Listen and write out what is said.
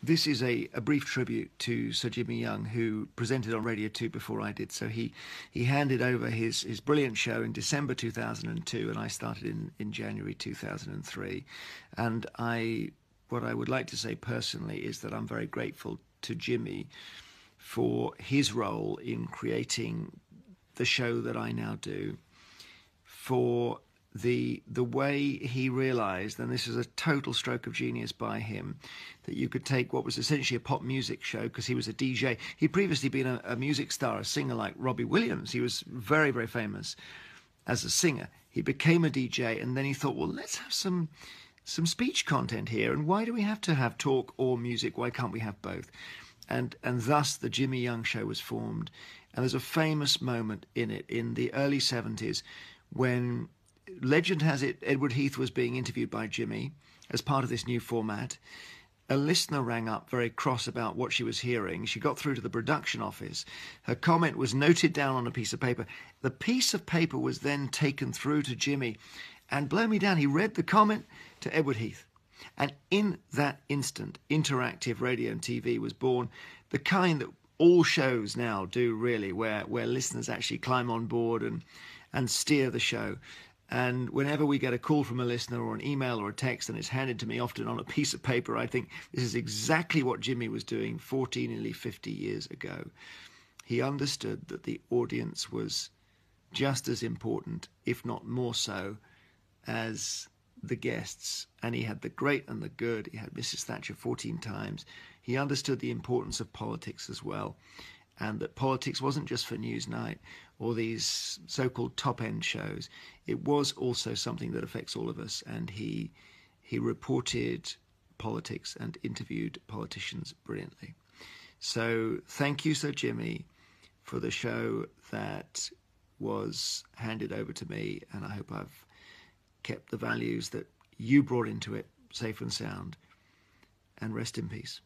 This is a brief tribute to Sir Jimmy Young, who presented on Radio 2 before I did. So he handed over his brilliant show in December 2002, and I started in January 2003. And what I would like to say personally is that I'm very grateful to Jimmy for his role in creating the show that I now do, for the way he realized, and this is a total stroke of genius by him, that you could take what was essentially a pop music show, because he was a DJ. He'd previously been a music star, a singer like Robbie Williams. He was very, very famous as a singer. He became a DJ, and then he thought, well, let's have some speech content here, and why do we have to have talk or music? Why can't we have both? And thus the Jimmy Young Show was formed. And there's a famous moment in it in the early 70s when, legend has it, Edward Heath was being interviewed by Jimmy as part of this new format. A listener rang up very cross about what she was hearing. She got through to the production office. Her comment was noted down on a piece of paper. The piece of paper was then taken through to Jimmy, and blow me down, he read the comment to Edward Heath. And in that instant, interactive radio and TV was born, the kind that all shows now do, really, where listeners actually climb on board and steer the show. And whenever we get a call from a listener or an email or a text and it's handed to me, often on a piece of paper, I think this is exactly what Jimmy was doing 40, nearly 50 years ago. He understood that the audience was just as important, if not more so, as the guests. And he had the great and the good. He had Mrs. Thatcher 14 times. He understood the importance of politics as well, and that politics wasn't just for Newsnight or these so-called top-end shows. It was also something that affects all of us, and he reported politics and interviewed politicians brilliantly. So thank you, Sir Jimmy, for the show that was handed over to me, and I hope I've kept the values that you brought into it safe and sound. And rest in peace.